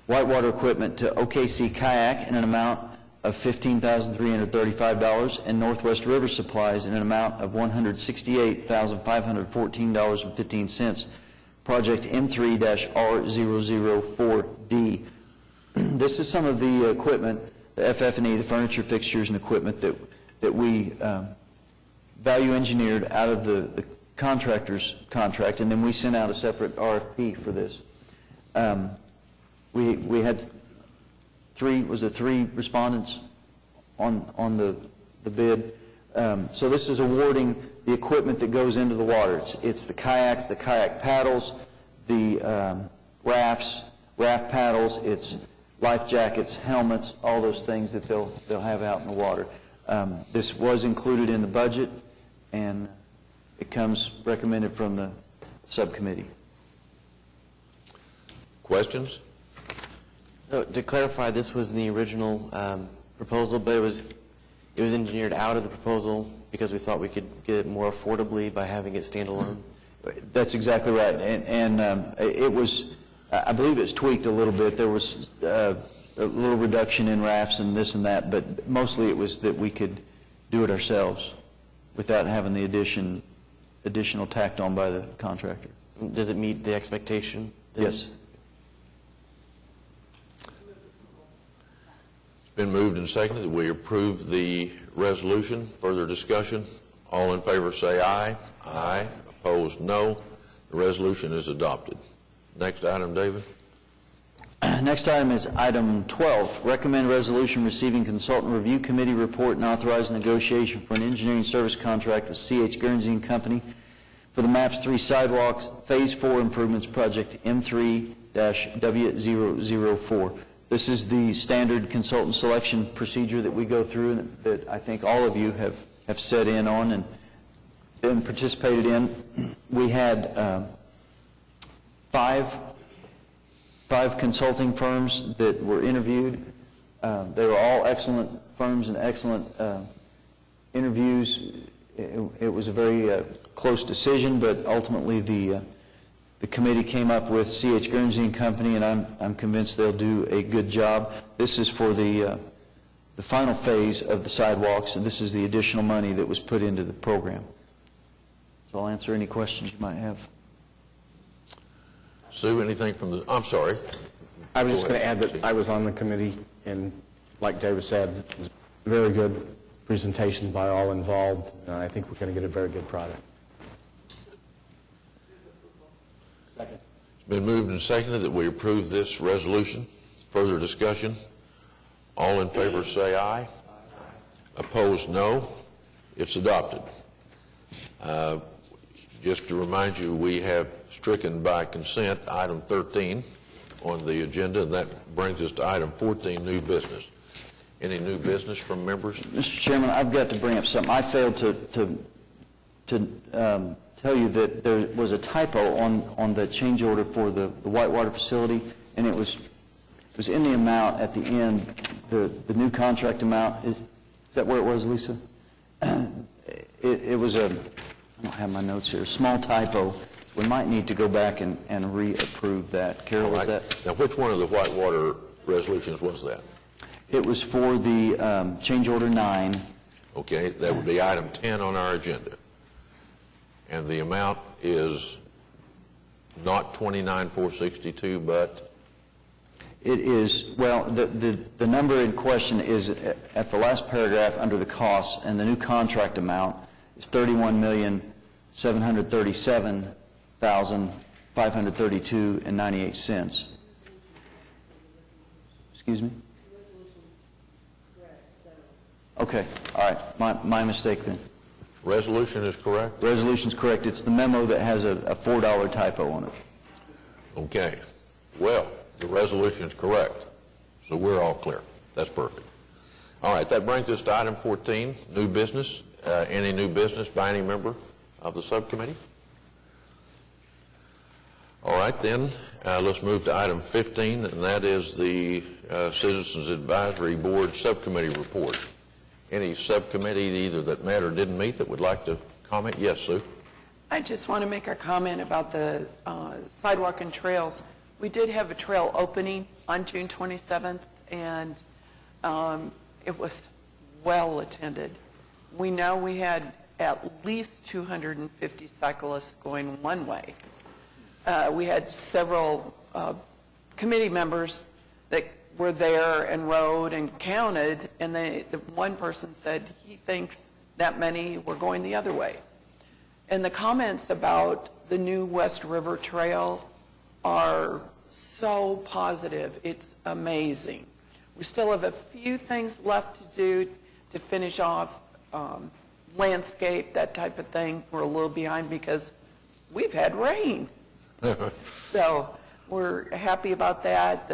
whitewater equipment to OKC Kayak in an amount of $15,335 and Northwest River Supplies in an amount of $168,514.15. Project M3-R004D. This is some of the equipment, the FF&E, the furniture, fixtures, and equipment that we value engineered out of the contractor's contract, and then we sent out a separate RFP for this. We had three respondents on the bid. So this is awarding the equipment that goes into the water. It's the kayaks, the kayak paddles, the raft paddles, it's life jackets, helmets, all those things that they'll have out in the water. This was included in the budget, and it comes recommended from the subcommittee. Questions? To clarify, this was in the original proposal, but it was engineered out of the proposal because we thought we could get it more affordably by having it standalone. That's exactly right, and it was, I believe it was tweaked a little bit. There was a little reduction in rafts and this and that, but mostly it was that we could do it ourselves without having the additional tacked on by the contractor. Does it meet the expectation? Yes. It's been moved and seconded that we approve the resolution. Further discussion? All in favor say aye. Aye. Opposed, no. The resolution is adopted. Next item, David. Next item is item 12. Recommend resolution receiving consultant review committee report and authorize negotiation for an engineering service contract with C.H. Guernsey and Company for the MAPS 3 sidewalks Phase 4 improvements project M3-W004. This is the standard consultant selection procedure that we go through and that I think all of you have set in on and participated in. We had five consulting firms that were interviewed. They were all excellent firms and excellent interviews. It was a very close decision, but ultimately the committee came up with C.H. Guernsey and Company, and I'm convinced they'll do a good job. This is for the final phase of the sidewalks, and this is the additional money that was put into the program. So I'll answer any questions you might have. Sue, anything from the, I'm sorry. I was just going to add that I was on the committee, and like David said, it was a very good presentation by all involved, and I think we're going to get a very good product. Second. It's been moved and seconded that we approve this resolution. Further discussion? All in favor say aye. Opposed, no. It's adopted. Just to remind you, we have stricken by consent item 13 on the agenda, and that brings us to item 14, new business. Any new business from members? Mr. Chairman, I've got to bring up something. I failed to tell you that there was a typo on the change order for the Whitewater facility, and it was in the amount at the end, the new contract amount. Is that where it was, Lisa? It was I don't have my notes here, a small typo. We might need to go back and reapprove that. Carol, is that? Now, which one of the Whitewater resolutions was that? It was for the change order 9. Okay, that would be item 10 on our agenda. And the amount is not $29,462, but? It is, well, the number in question is at the last paragraph under the costs, and the new contract amount is $31,737,532.98. Excuse me? Okay, all right, my mistake then. Resolution is correct? Resolution's correct. It's the memo that has a $4 typo on it. Okay. Well, the resolution is correct, so we're all clear. That's perfect. All right, that brings us to item 14, new business. Any new business by any member of the subcommittee? All right, then, let's move to item 15, and that is the Citizens Advisory Board Subcommittee report. Any subcommittee either that met or didn't meet that would like to comment? Yes, Sue? I just want to make a comment about the sidewalk and trails. We did have a trail opening on June 27th, and it was well attended. We know we had at least 250 cyclists going one way. We had several committee members that were there and rode and counted, and the one person said he thinks that many were going the other way. And the comments about the new West River Trail are so positive. It's amazing. We still have a few things left to do to finish off landscape, that type of thing. We're a little behind because we've had rain. So we're happy about that.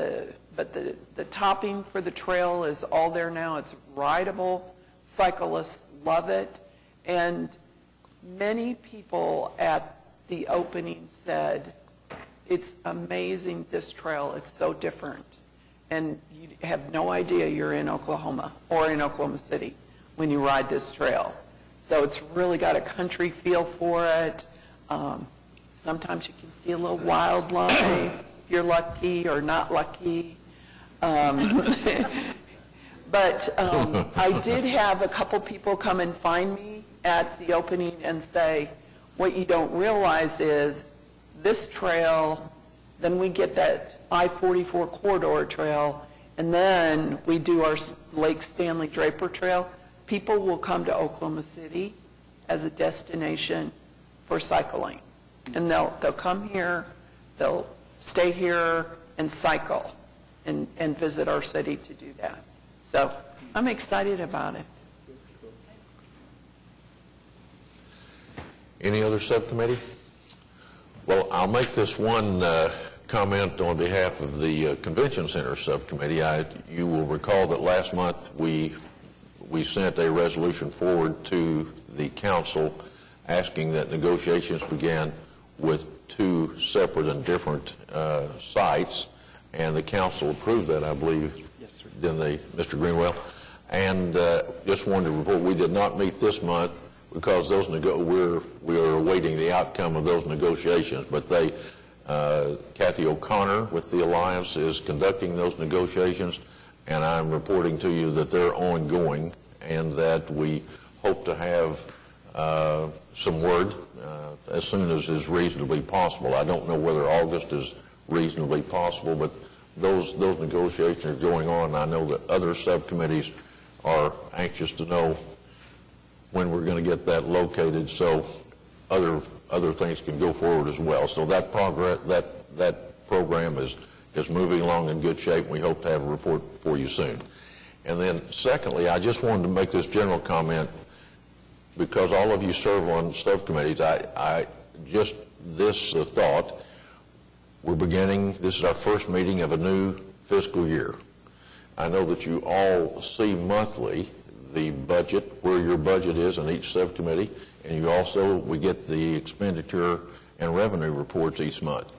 But the topping for the trail is all there now. It's rideable. Cyclists love it. And many people at the opening said, it's amazing, this trail. It's so different. And you have no idea you're in Oklahoma or in Oklahoma City when you ride this trail. So it's really got a country feel for it. Sometimes you can see a little wildlife if you're lucky or not lucky. But I did have a couple people come and find me at the opening and say, what you don't realize is this trail, then we get that I-44 corridor trail, and then we do our Lake Stanley Draper Trail. People will come to Oklahoma City as a destination for cycling. And they'll come here, they'll stay here and cycle and visit our city to do that. So I'm excited about it. Any other subcommittee? Well, I'll make this one comment on behalf of the Convention Center subcommittee. You will recall that last month we sent a resolution forward to the council asking that negotiations began with two separate and different sites, and the council approved that, I believe. Yes, sir. Didn't they, Mr. Greenwell? And just wanted to report, we did not meet this month because those we are awaiting the outcome of those negotiations. But Kathy O'Connor with the Alliance is conducting those negotiations, and I'm reporting to you that they're ongoing and that we hope to have some word as soon as is reasonably possible. I don't know whether August is reasonably possible, but those negotiations are going on. I know that other subcommittees are anxious to know when we're going to get that located, so other things can go forward as well. So that program is moving along in good shape, and we hope to have a report for you soon. And then secondly, I just wanted to make this general comment because all of you serve on subcommittees. This thought, this is our first meeting of a new fiscal year. I know that you all see monthly the budget, where your budget is in each subcommittee, and we get the expenditure and revenue reports each month.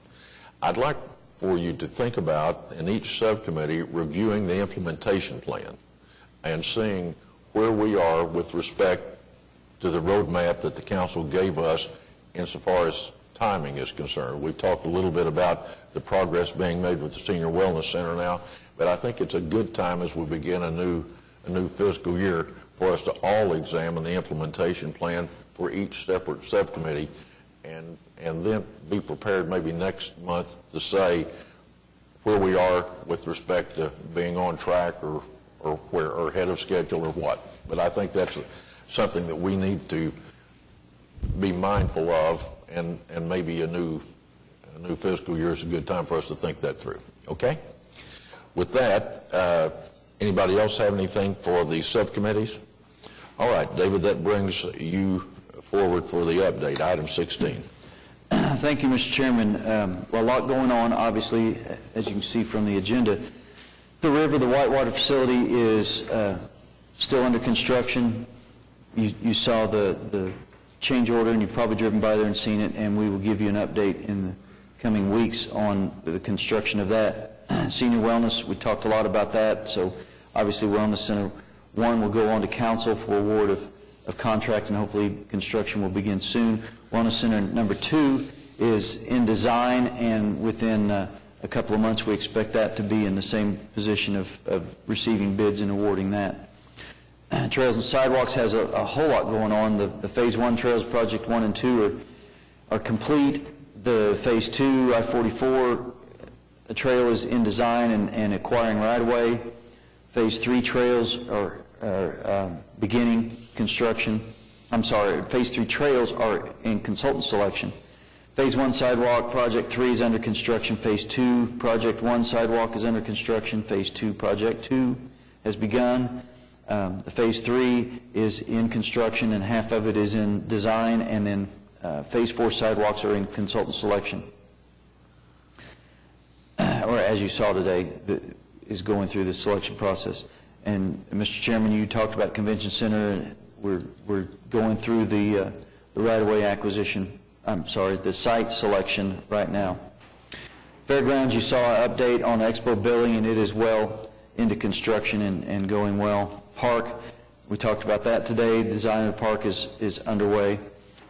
I'd like for you to think about, in each subcommittee, reviewing the implementation plan and seeing where we are with respect to the roadmap that the council gave us insofar as timing is concerned. We've talked a little bit about the progress being made with the Senior Wellness Center now, but I think it's a good time as we begin a new fiscal year for us to all examine the implementation plan for each separate subcommittee and then be prepared maybe next month to say where we are with respect to being on track or ahead of schedule or what. But I think that's something that we need to be mindful of, and maybe a new fiscal year is a good time for us to think that through. Okay? With that, anybody else have anything for the subcommittees? All right, David, that brings you forward for the update, item 16. Thank you, Mr. Chairman. A lot going on, obviously, as you can see from the agenda. The Whitewater facility is still under construction. You saw the change order, and you've probably driven by there and seen it, and we will give you an update in the coming weeks on the construction of that. Senior Wellness, we talked a lot about that, so obviously Wellness Center 1 will go on to council for award of contract, and hopefully construction will begin soon. Wellness Center number 2 is in design, and within a couple of months we expect that to be in the same position of receiving bids and awarding that. Trails and Sidewalks has a whole lot going on. The Phase 1 Trails Project 1 and 2 are complete. The Phase 2 I-44 trail is in design and acquiring right-of-way. Phase 3 trails are beginning construction. Phase 3 trails are in consultant selection. Phase 1 sidewalk, Project 3 is under construction. Phase 2, Project 1 sidewalk is under construction. Phase 2, Project 2 has begun. The Phase 3 is in construction, and half of it is in design, and then Phase 4 sidewalks are in consultant selection. Or as you saw today, is going through the selection process. And Mr. Chairman, you talked about Convention Center, and we're going through the right-of-way acquisition, the site selection right now. Fairgrounds, you saw an update on the Expo building, and it is well into construction and going well. Park, we talked about that today. The design of the park is underway.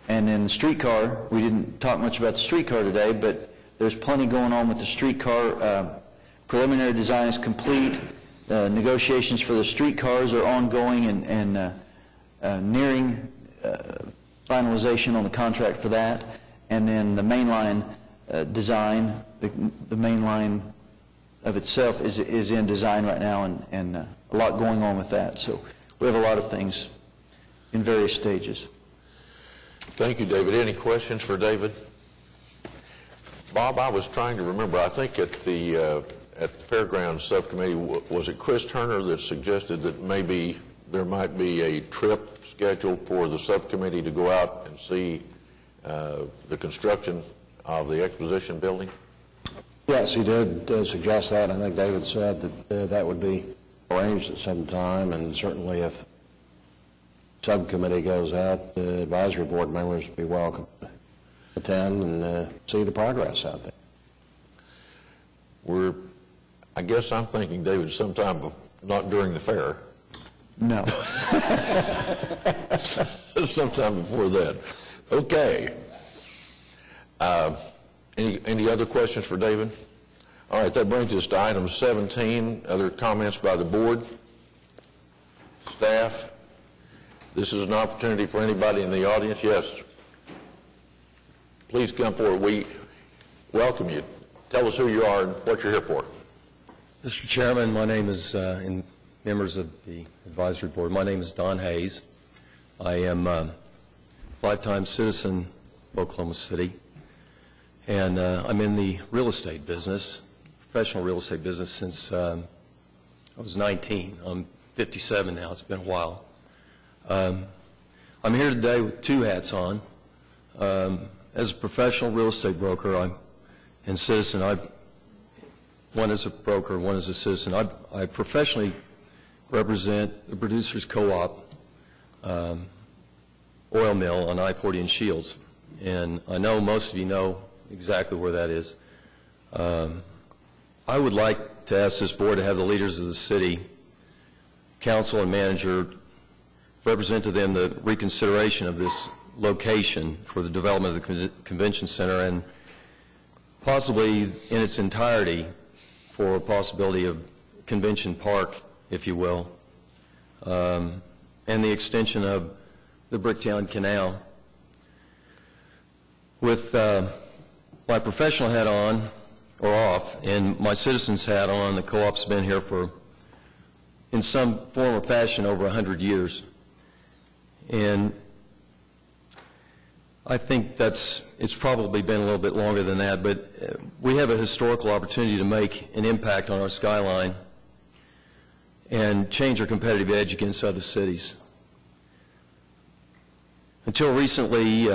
And then the streetcar, we didn't talk much about the streetcar today, but there's plenty going on with the streetcar. Preliminary design is complete. Negotiations for the streetcars are ongoing and nearing finalization on the contract for that. And then the mainline design, the main line of itself is in design right now, and a lot going on with that. So we have a lot of things in various stages. Thank you, David. Any questions for David? Bob, I was trying to remember, I think at the Fairgrounds Subcommittee, was it Chris Turner that suggested that maybe there might be a trip scheduled for the subcommittee to go out and see the construction of the exposition building? Yes, he did suggest that. I think David said that that would be arranged at some time, and certainly if the subcommittee goes out, the advisory board members would be welcome to attend and see the progress out there. I guess I'm thinking, David, sometime, not during the fair. No. Sometime before that. Okay. Any other questions for David? All right, that brings us to item 17, other comments by the board, staff. This is an opportunity for anybody in the audience. Yes. Please come forward. We welcome you. Tell us who you are and what you're here for. Mr. Chairman, my name is, and members of the advisory board, my name is Don Hayes. I am a lifetime citizen of Oklahoma City, and I'm in the real estate business, professional real estate business, since I was 19. I'm 57 now. It's been a while. I'm here today with two hats on. As a professional real estate broker and citizen, one as a broker, one as a citizen. I professionally represent the Producers Co-op oil mill on I-40 in Shields, and I know most of you know exactly where that is. I would like to ask this board to have the leaders of the city, council and manager, represent to them the reconsideration of this location for the development of the convention center, and possibly in its entirety for a possibility of convention park, if you will, and the extension of the Bricktown Canal. With my professional hat on, or off, and my citizen's hat on, the co-op's been here for, in some form or fashion, over 100 years. And I think it's probably been a little bit longer than that, but we have a historical opportunity to make an impact on our skyline and change our competitive edge against other cities. Until recently,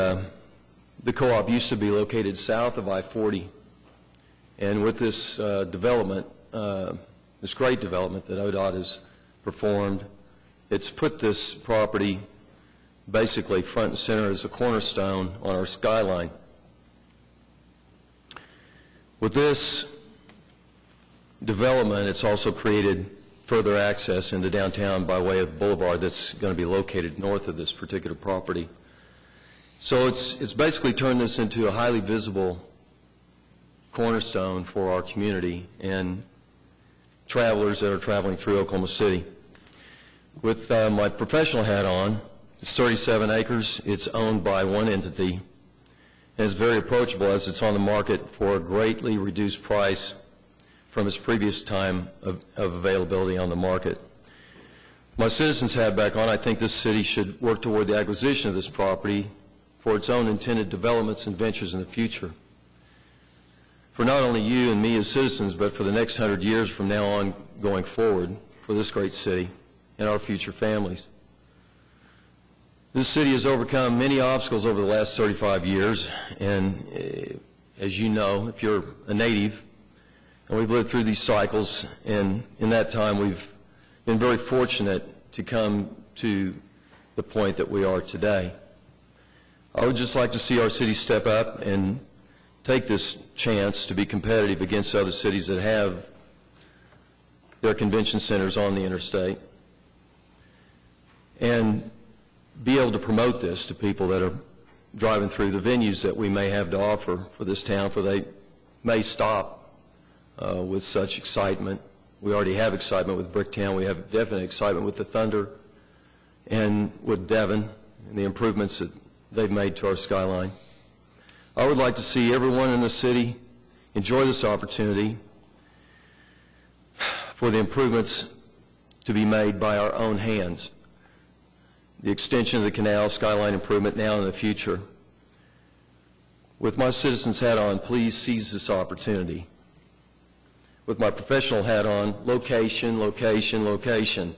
the co-op used to be located south of I-40. And with this development, this great development that ODOT has performed, it's put this property basically front and center as a cornerstone on our skyline. With this development, it's also created further access into downtown by way of the boulevard that's going to be located north of this particular property. So it's basically turned this into a highly visible cornerstone for our community and travelers that are traveling through Oklahoma City. With my professional hat on, it's 37 acres. It's owned by one entity, and it's very approachable as it's on the market for a greatly reduced price from its previous time of availability on the market. My citizens hat back on, I think this city should work toward the acquisition of this property for its own intended developments and ventures in the future. For not only you and me as citizens, but for the next 100 years from now on going forward for this great city and our future families. This city has overcome many obstacles over the last 35 years, and as you know, if you're a native, and we've lived through these cycles, and in that time we've been very fortunate to come to the point that we are today. I would just like to see our city step up and take this chance to be competitive against other cities that have their convention centers on the interstate, and be able to promote this to people that are driving through the venues that we may have to offer for this town, for they may stop with such excitement. We already have excitement with Bricktown. We have definite excitement with the Thunder and with Devon and the improvements that they've made to our skyline. I would like to see everyone in the city enjoy this opportunity for the improvements to be made by our own hands. The extension of the canal, skyline improvement now and in the future. With my citizen's hat on, please seize this opportunity. With my professional hat on, location, location, location.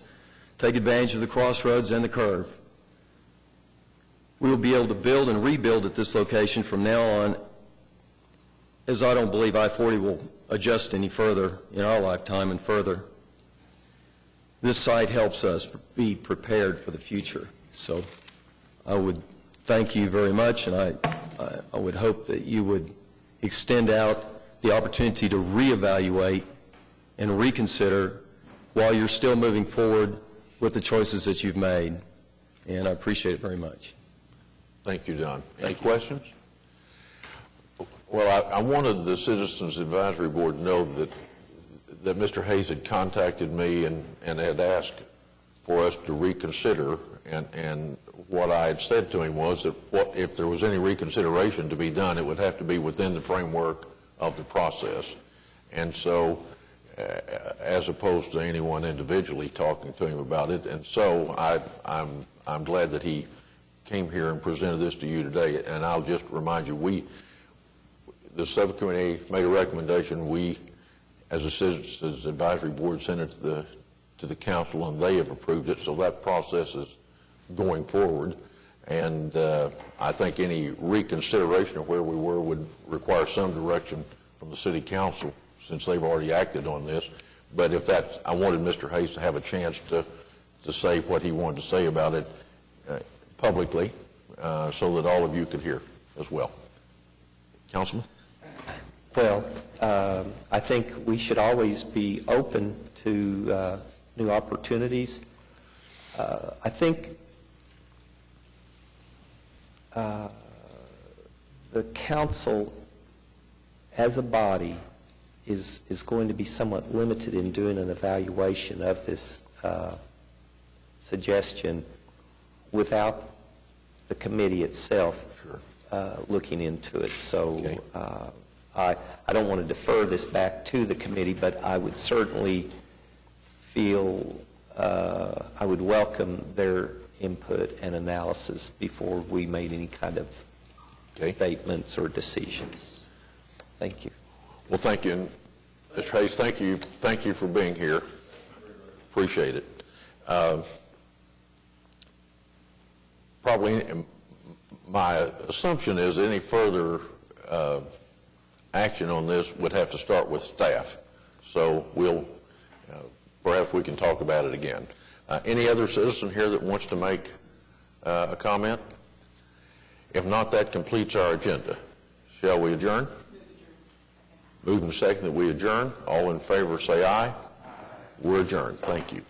Take advantage of the crossroads and the curve. We will be able to build and rebuild at this location from now on, as I don't believe I-40 will adjust any further in our lifetime and further. This site helps us be prepared for the future. So I would thank you very much, and I would hope that you would extend out the opportunity to reevaluate and reconsider while you're still moving forward with the choices that you've made. And I appreciate it very much. Thank you, Don. Any questions? Well, I wanted the Citizens Advisory Board to know that Mr. Hayes had contacted me and had asked for us to reconsider, and what I had said to him was that if there was any reconsideration to be done, it would have to be within the framework of the process. And so, as opposed to anyone individually talking to him about it, and so I'm glad that he came here and presented this to you today. And I'll just remind you, the subcommittee made a recommendation. We, as a Citizens Advisory Board, sent it to the council, and they have approved it. So that process is going forward. And I think any reconsideration of where we were would require some direction from the city council, since they've already acted on this. But if that, I wanted Mr. Hayes to have a chance to say what he wanted to say about it publicly, so that all of you could hear as well. Councilman? Well, I think we should always be open to new opportunities. I think the council as a body is going to be somewhat limited in doing an evaluation of this suggestion without the committee itself looking into it. So Okay. I don't want to defer this back to the committee, but I would certainly feel I would welcome their input and analysis before we made any kind of statements or decisions. Thank you. Well, thank you. And Mr. Hayes, thank you. Thank you for being here. Appreciate it. Probably my assumption is any further action on this would have to start with staff. So perhaps we can talk about it again. Any other citizen here that wants to make a comment? If not, that completes our agenda. Shall we adjourn? Moving second that we adjourn. All in favor say aye. We're adjourned. Thank you.